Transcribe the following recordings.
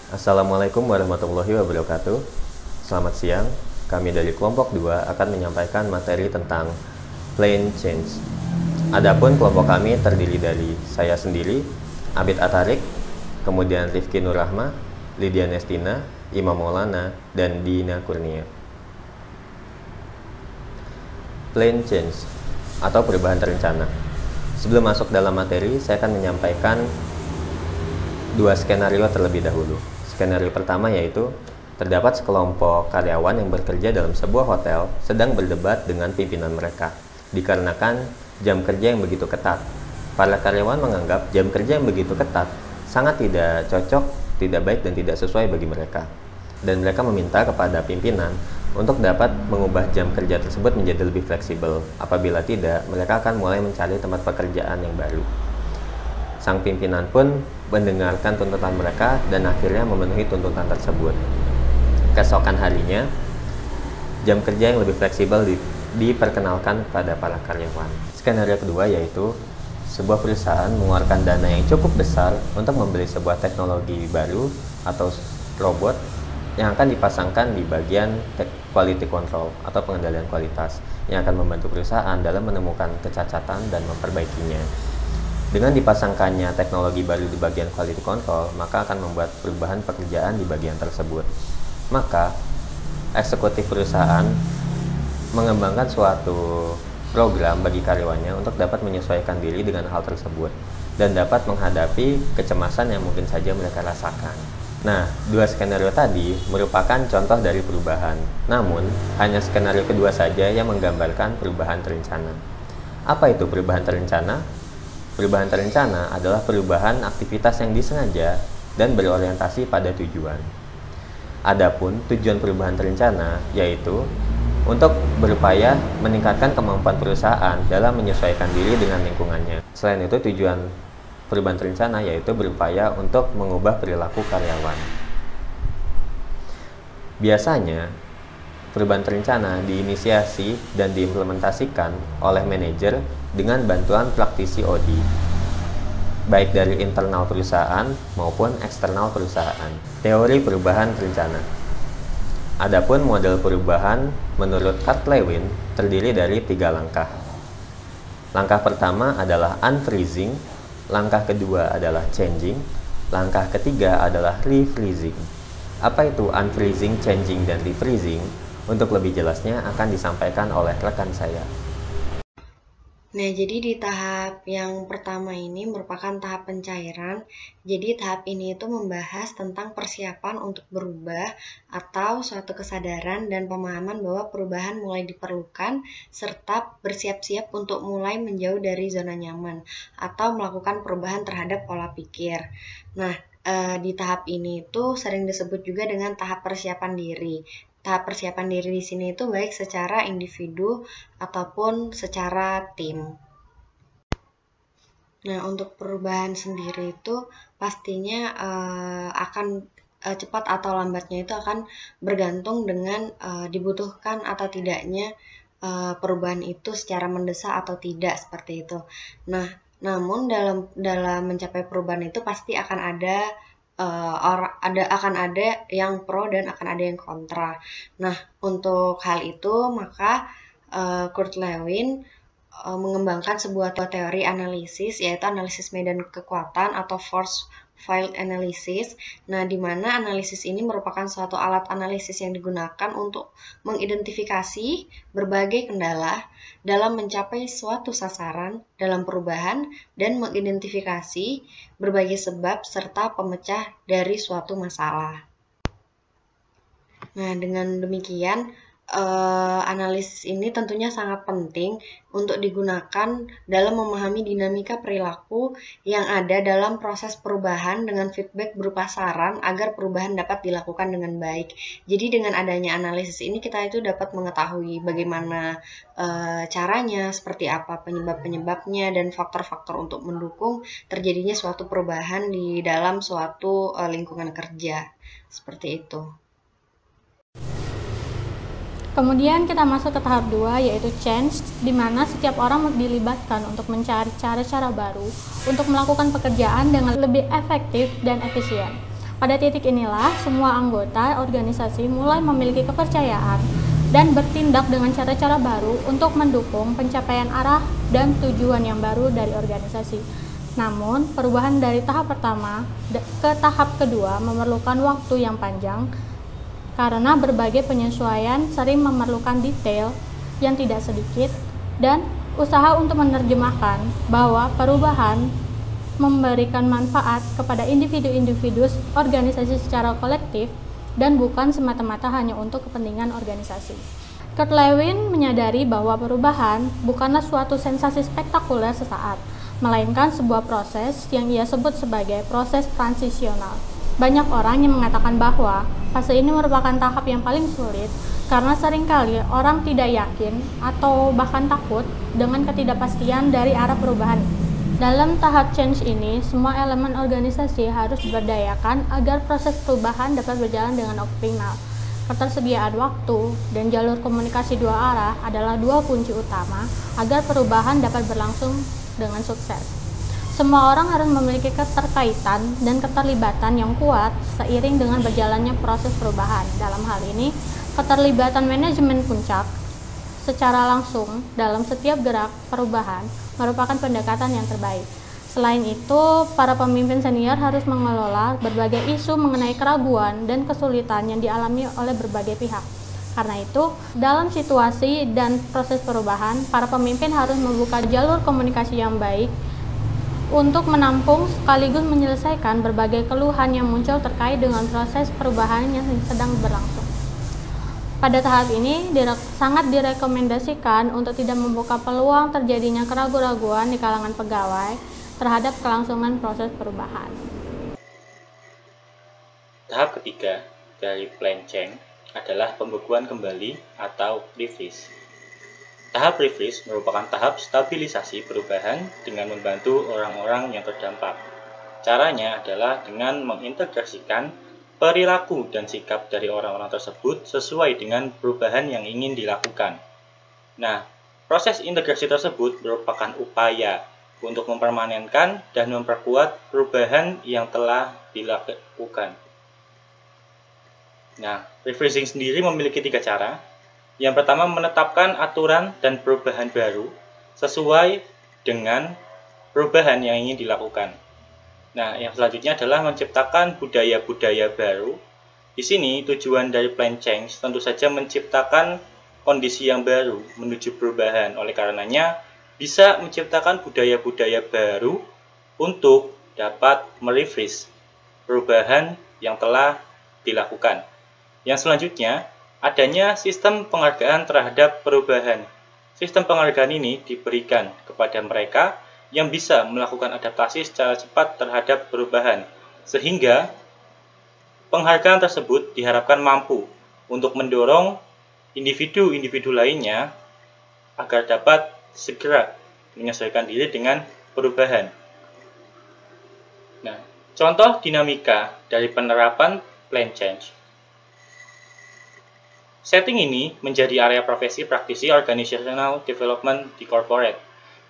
Assalamualaikum warahmatullahi wabarakatuh. Selamat siang. Kami dari kelompok 2 akan menyampaikan materi tentang plane change. Adapun kelompok kami terdiri dari saya sendiri, Abid Atarik, kemudian Rifki Nurrahma, Lydia Nestina, Imam Maulana, dan Dina Kurnia. Plane change atau perubahan terencana. Sebelum masuk dalam materi, saya akan menyampaikan dua skenario terlebih dahulu. Skenario pertama yaitu terdapat sekelompok karyawan yang bekerja dalam sebuah hotel sedang berdebat dengan pimpinan mereka dikarenakan jam kerja yang begitu ketat. Para karyawan menganggap jam kerja yang begitu ketat sangat tidak cocok, tidak baik, dan tidak sesuai bagi mereka. Dan mereka meminta kepada pimpinan untuk dapat mengubah jam kerja tersebut menjadi lebih fleksibel. Apabila tidak, mereka akan mulai mencari tempat pekerjaan yang baru. Sang pimpinan pun mendengarkan tuntutan mereka dan akhirnya memenuhi tuntutan tersebut. Keesokan harinya, jam kerja yang lebih fleksibel diperkenalkan kepada para karyawan. Skenario kedua yaitu sebuah perusahaan mengeluarkan dana yang cukup besar untuk membeli sebuah teknologi baru atau robot yang akan dipasangkan di bagian quality control atau pengendalian kualitas yang akan membantu perusahaan dalam menemukan kecacatan dan memperbaikinya. Dengan dipasangkannya teknologi baru di bagian quality control, maka akan membuat perubahan pekerjaan di bagian tersebut. Maka, eksekutif perusahaan mengembangkan suatu program bagi karyawannya untuk dapat menyesuaikan diri dengan hal tersebut dan dapat menghadapi kecemasan yang mungkin saja mereka rasakan. Nah, dua skenario tadi merupakan contoh dari perubahan. Namun, hanya skenario kedua saja yang menggambarkan perubahan terencana. Apa itu perubahan terencana? Perubahan terencana adalah perubahan aktivitas yang disengaja dan berorientasi pada tujuan. Adapun tujuan perubahan terencana yaitu untuk berupaya meningkatkan kemampuan perusahaan dalam menyesuaikan diri dengan lingkungannya. Selain itu, tujuan perubahan terencana yaitu berupaya untuk mengubah perilaku karyawan. Biasanya, perubahan terencana diinisiasi dan diimplementasikan oleh manajer dengan bantuan praktisi OD, baik dari internal perusahaan maupun eksternal perusahaan. Teori perubahan terencana. Adapun model perubahan menurut Kurt Lewin terdiri dari 3 langkah. Langkah pertama adalah unfreezing, langkah kedua adalah changing, langkah ketiga adalah refreezing. Apa itu unfreezing, changing, dan refreezing? Untuk lebih jelasnya akan disampaikan oleh rekan saya. Nah, jadi di tahap yang pertama ini merupakan tahap pencairan. Jadi tahap ini itu membahas tentang persiapan untuk berubah atau suatu kesadaran dan pemahaman bahwa perubahan mulai diperlukan serta bersiap-siap untuk mulai menjauh dari zona nyaman atau melakukan perubahan terhadap pola pikir. Nah, di tahap ini itu sering disebut juga dengan tahap persiapan diri. Tahap persiapan diri di sini itu baik secara individu ataupun secara tim. Nah, untuk perubahan sendiri itu pastinya akan cepat atau lambatnya itu akan bergantung dengan dibutuhkan atau tidaknya perubahan itu secara mendesak atau tidak, seperti itu. Nah, namun dalam mencapai perubahan itu pasti akan ada yang pro dan akan ada yang kontra. Nah, untuk hal itu maka Kurt Lewin mengembangkan sebuah teori analisis, yaitu analisis medan kekuatan atau force field analysis. Nah, di mana analisis ini merupakan suatu alat analisis yang digunakan untuk mengidentifikasi berbagai kendala dalam mencapai suatu sasaran dalam perubahan dan mengidentifikasi berbagai sebab serta pemecah dari suatu masalah. Nah, dengan demikian, analisis ini tentunya sangat penting untuk digunakan dalam memahami dinamika perilaku yang ada dalam proses perubahan dengan feedback berupa saran agar perubahan dapat dilakukan dengan baik. Jadi dengan adanya analisis ini kita itu dapat mengetahui bagaimana caranya, seperti apa penyebab-penyebabnya, dan faktor-faktor untuk mendukung terjadinya suatu perubahan di dalam suatu lingkungan kerja. Seperti itu. Kemudian kita masuk ke tahap 2 yaitu change, di mana setiap orang dilibatkan untuk mencari cara-cara baru untuk melakukan pekerjaan dengan lebih efektif dan efisien. Pada titik inilah, semua anggota organisasi mulai memiliki kepercayaan dan bertindak dengan cara-cara baru untuk mendukung pencapaian arah dan tujuan yang baru dari organisasi. Namun, perubahan dari tahap pertama ke tahap kedua memerlukan waktu yang panjang karena berbagai penyesuaian sering memerlukan detail yang tidak sedikit dan usaha untuk menerjemahkan bahwa perubahan memberikan manfaat kepada individu-individu organisasi secara kolektif dan bukan semata-mata hanya untuk kepentingan organisasi. Kurt Lewin menyadari bahwa perubahan bukanlah suatu sensasi spektakuler sesaat, melainkan sebuah proses yang ia sebut sebagai proses transisional. Banyak orang yang mengatakan bahwa fase ini merupakan tahap yang paling sulit karena seringkali orang tidak yakin atau bahkan takut dengan ketidakpastian dari arah perubahan. Dalam tahap change ini, semua elemen organisasi harus diberdayakan agar proses perubahan dapat berjalan dengan optimal. Ketersediaan waktu dan jalur komunikasi dua arah adalah dua kunci utama agar perubahan dapat berlangsung dengan sukses. Semua orang harus memiliki keterkaitan dan keterlibatan yang kuat seiring dengan berjalannya proses perubahan. Dalam hal ini, keterlibatan manajemen puncak secara langsung dalam setiap gerak perubahan merupakan pendekatan yang terbaik. Selain itu, para pemimpin senior harus mengelola berbagai isu mengenai keraguan dan kesulitan yang dialami oleh berbagai pihak. Karena itu, dalam situasi dan proses perubahan, para pemimpin harus membuka jalur komunikasi yang baik untuk menampung sekaligus menyelesaikan berbagai keluhan yang muncul terkait dengan proses perubahan yang sedang berlangsung. Pada tahap ini, sangat direkomendasikan untuk tidak membuka peluang terjadinya keraguan-keraguan di kalangan pegawai terhadap kelangsungan proses perubahan. Tahap ketiga dari plan change adalah pembekuan kembali atau refresh. Tahap refresh merupakan tahap stabilisasi perubahan dengan membantu orang-orang yang terdampak. Caranya adalah dengan mengintegrasikan perilaku dan sikap dari orang-orang tersebut sesuai dengan perubahan yang ingin dilakukan. Nah, proses integrasi tersebut merupakan upaya untuk mempermanenkan dan memperkuat perubahan yang telah dilakukan. Nah, refreshing sendiri memiliki 3 cara. Yang pertama, menetapkan aturan dan perubahan baru sesuai dengan perubahan yang ingin dilakukan. Nah, yang selanjutnya adalah menciptakan budaya-budaya baru. Di sini tujuan dari plan change tentu saja menciptakan kondisi yang baru menuju perubahan. Oleh karenanya, bisa menciptakan budaya-budaya baru untuk dapat merefresh perubahan yang telah dilakukan. Yang selanjutnya, adanya sistem penghargaan terhadap perubahan. Sistem penghargaan ini diberikan kepada mereka yang bisa melakukan adaptasi secara cepat terhadap perubahan, sehingga penghargaan tersebut diharapkan mampu untuk mendorong individu-individu lainnya agar dapat segera menyesuaikan diri dengan perubahan. Nah, contoh dinamika dari penerapan plan change. Setting ini menjadi area profesi praktisi Organizational Development di corporate.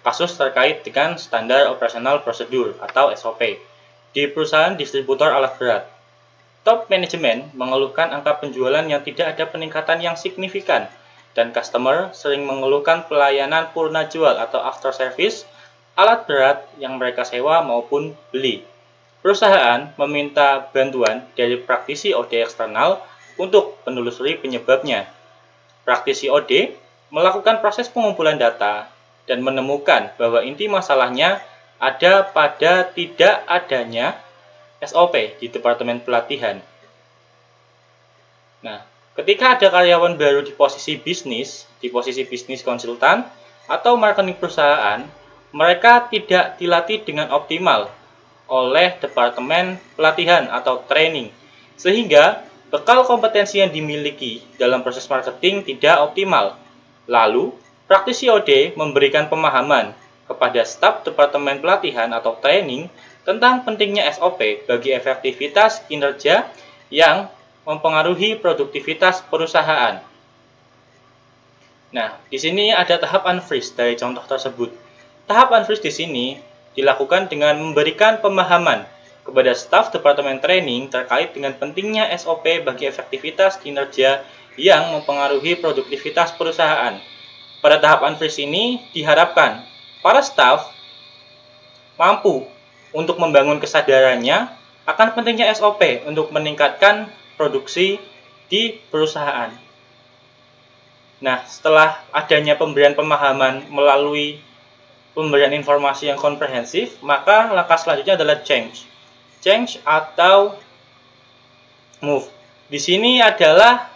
Kasus terkait dengan standar operasional prosedur atau SOP di perusahaan distributor alat berat. Top manajemen mengeluhkan angka penjualan yang tidak ada peningkatan yang signifikan dan customer sering mengeluhkan pelayanan purna jual atau after service alat berat yang mereka sewa maupun beli. Perusahaan meminta bantuan dari praktisi OD eksternal untuk menelusuri penyebabnya. Praktisi OD melakukan proses pengumpulan data dan menemukan bahwa inti masalahnya ada pada tidak adanya SOP di Departemen Pelatihan. Nah, ketika ada karyawan baru di posisi bisnis konsultan atau marketing perusahaan, mereka tidak dilatih dengan optimal oleh Departemen Pelatihan atau Training, sehingga bekal kompetensi yang dimiliki dalam proses marketing tidak optimal. Lalu, praktisi OD memberikan pemahaman kepada staf Departemen Pelatihan atau Training tentang pentingnya SOP bagi efektivitas kinerja yang mempengaruhi produktivitas perusahaan. Nah, di sini ada tahap unfreeze dari contoh tersebut. Tahap unfreeze di sini dilakukan dengan memberikan pemahaman kepada staf Departemen Training terkait dengan pentingnya SOP bagi efektivitas kinerja yang mempengaruhi produktivitas perusahaan. Pada tahap unfreeze ini diharapkan para staf mampu untuk membangun kesadarannya akan pentingnya SOP untuk meningkatkan produksi di perusahaan. Nah, setelah adanya pemberian pemahaman melalui pemberian informasi yang komprehensif, maka langkah selanjutnya adalah change. Change atau move. Di sini adalah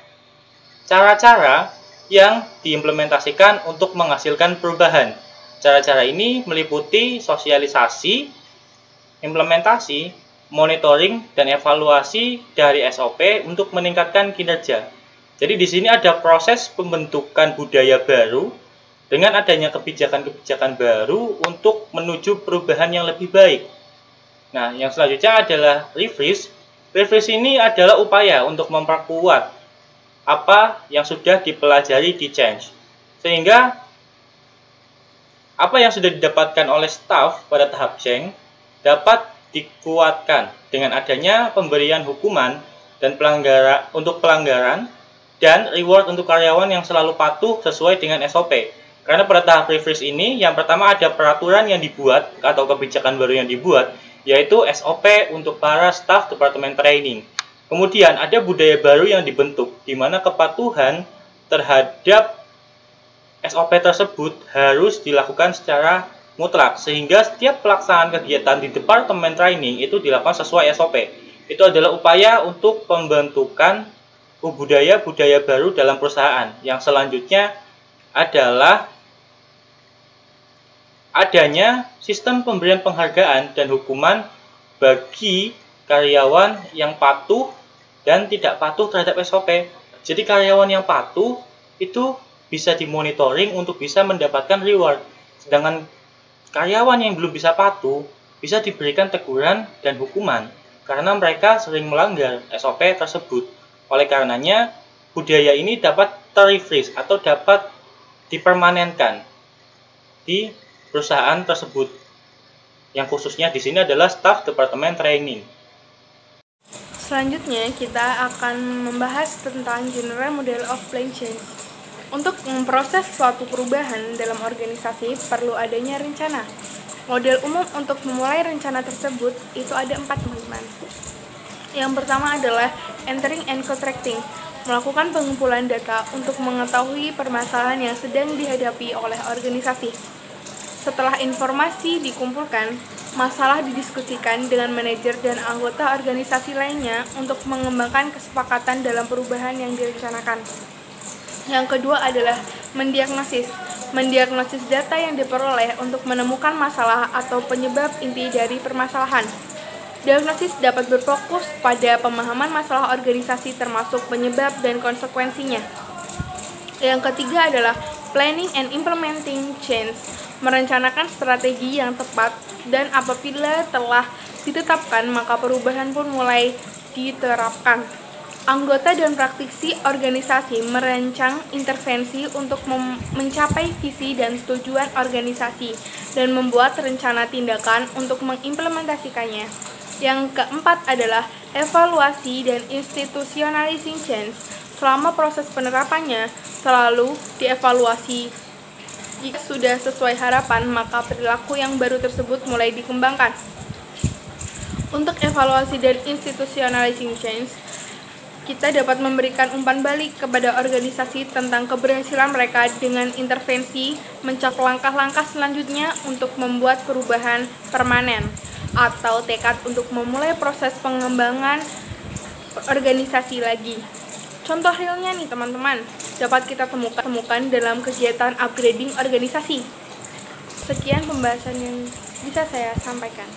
cara-cara yang diimplementasikan untuk menghasilkan perubahan. Cara-cara ini meliputi sosialisasi, implementasi, monitoring, dan evaluasi dari SOP untuk meningkatkan kinerja. Jadi di sini ada proses pembentukan budaya baru dengan adanya kebijakan-kebijakan baru untuk menuju perubahan yang lebih baik. Nah, yang selanjutnya adalah refresh. Refresh ini adalah upaya untuk memperkuat apa yang sudah dipelajari di change. Sehingga apa yang sudah didapatkan oleh staf pada tahap change dapat dikuatkan dengan adanya pemberian hukuman dan pelanggaran dan reward untuk karyawan yang selalu patuh sesuai dengan SOP. Karena pada tahap refresh ini, yang pertama ada peraturan yang dibuat atau kebijakan baru yang dibuat, yaitu SOP untuk para staf Departemen Training. Kemudian ada budaya baru yang dibentuk, di mana kepatuhan terhadap SOP tersebut harus dilakukan secara mutlak, sehingga setiap pelaksanaan kegiatan di Departemen Training itu dilakukan sesuai SOP. Itu adalah upaya untuk pembentukan budaya-budaya baru dalam perusahaan. Yang selanjutnya adalah adanya sistem pemberian penghargaan dan hukuman bagi karyawan yang patuh dan tidak patuh terhadap SOP. Jadi karyawan yang patuh itu bisa dimonitoring untuk bisa mendapatkan reward. Sedangkan karyawan yang belum bisa patuh bisa diberikan teguran dan hukuman karena mereka sering melanggar SOP tersebut. Oleh karenanya, budaya ini dapat terrefresh atau dapat dipermanenkan di perusahaan tersebut. Yang khususnya di sini adalah staf Departemen Training. Selanjutnya, kita akan membahas tentang General Model of Plan Change. Untuk memproses suatu perubahan dalam organisasi perlu adanya rencana. Model umum untuk memulai rencana tersebut itu ada 4 teman-teman. Yang pertama adalah entering and contracting, melakukan pengumpulan data untuk mengetahui permasalahan yang sedang dihadapi oleh organisasi. Setelah informasi dikumpulkan, masalah didiskusikan dengan manajer dan anggota organisasi lainnya untuk mengembangkan kesepakatan dalam perubahan yang direncanakan. Yang kedua adalah mendiagnosis data yang diperoleh untuk menemukan masalah atau penyebab inti dari permasalahan. Diagnosis dapat berfokus pada pemahaman masalah organisasi termasuk penyebab dan konsekuensinya. Yang ketiga adalah planning and implementing change, merencanakan strategi yang tepat dan apabila telah ditetapkan maka perubahan pun mulai diterapkan. Anggota dan praktisi organisasi merancang intervensi untuk mencapai visi dan tujuan organisasi dan membuat rencana tindakan untuk mengimplementasikannya. Yang keempat adalah evaluasi dan institutionalizing change. Selama proses penerapannya selalu dievaluasi. Jika sudah sesuai harapan, maka perilaku yang baru tersebut mulai dikembangkan. Untuk evaluasi dan institutionalizing change, kita dapat memberikan umpan balik kepada organisasi tentang keberhasilan mereka dengan intervensi, mencak langkah-langkah selanjutnya untuk membuat perubahan permanen, atau tekad untuk memulai proses pengembangan organisasi lagi. Contoh realnya nih teman-teman, dapat kita temukan dalam kegiatan upgrading organisasi. Sekian pembahasan yang bisa saya sampaikan.